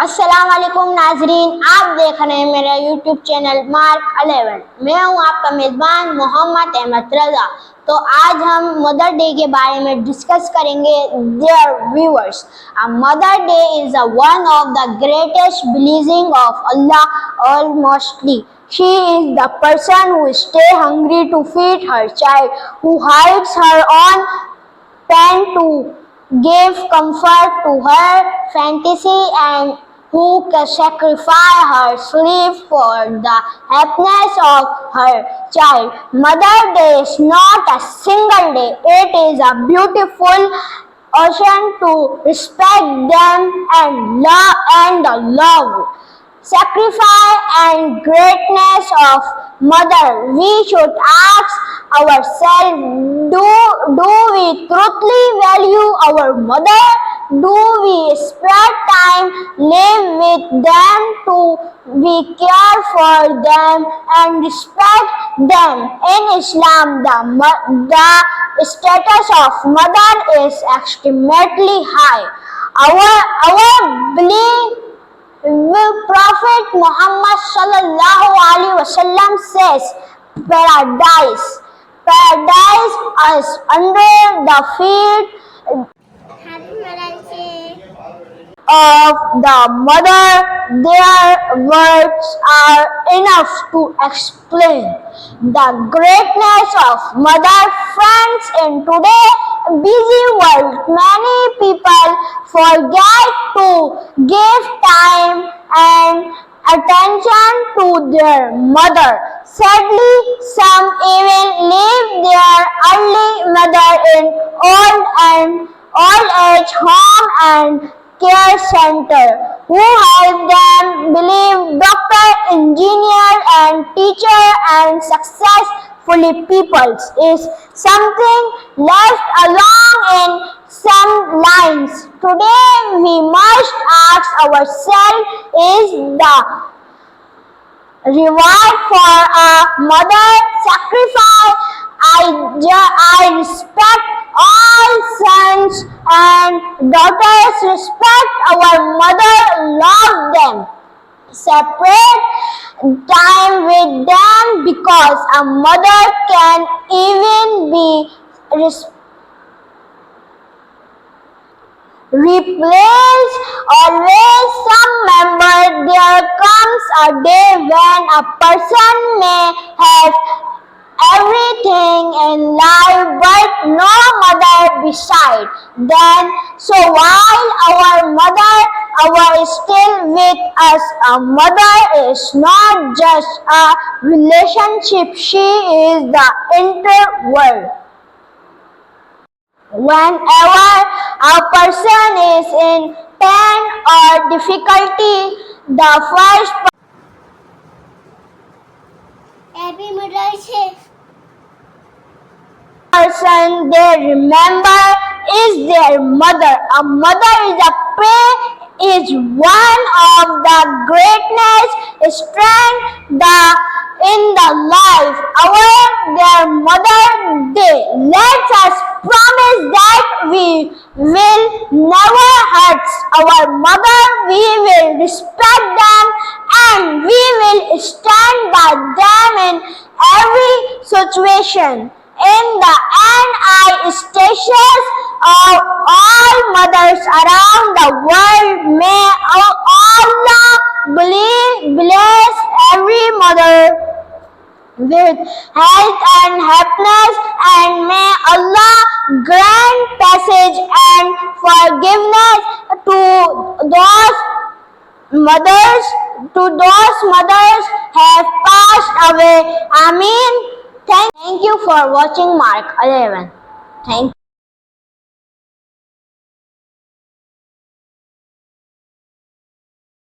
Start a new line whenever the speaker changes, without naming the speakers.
अस्सलाम वालेकुम नाजरीन, आप देख रहे हैं मेरा यूट्यूब चैनल मार्क 11। मैं हूं आपका मेज़बान मोहम्मद अहमद रजा। तो आज हम मदर डे के बारे में डिस्कस करेंगे dear viewers. Mother day is one of the greatest blessing of Allah almostly. She is the person who stay hungry to feed her child, who hides her own pain to give comfort to her fantasy, and who can sacrifice her sleep for the happiness of her child. Mother Day is not a single day, it is a beautiful occasion to respect them and the love, sacrifice and greatness of mother. We should ask ourselves, do we truly value our mother? Do we spend time live with them, to we care for them and respect them? In Islam, the status of mother is extremely high. Our belief, Prophet Muhammad sallallahu alaihi wasallam says, paradise is under the feet of the mother. Their words are enough to explain the greatness of mother. Friends, in today's busy world, many people forget to give time and attention to their mother. Sadly, some even leave their early mother in old age home and care center, who help them believe doctor, engineer and teacher and successfully people is something left along in some lines. Today we must ask ourselves, is the reward for a mother sacrifice? I respect all sons and daughters, respect our mother, love them, separate time with them, because a mother can even be replace always some member. There comes a day when a person may have everything in life but no mother beside them. So while our mother is still with us, a mother is not just a relationship, she is the entire world. Whenever a person is in pain or difficulty, the first person they remember is their mother. A mother is one of the greatness strength in the life. Their Mother Day lets us promise that we will never hurt our mother, we will respect them and we will stand by them in every situation. In the end, I station of all mothers around the world. May Allah bless every mother with health and happiness, and may Allah grant passage and forgiveness to those mothers have passed away. Ameen. Thank you for watching Mark 11. Thank you.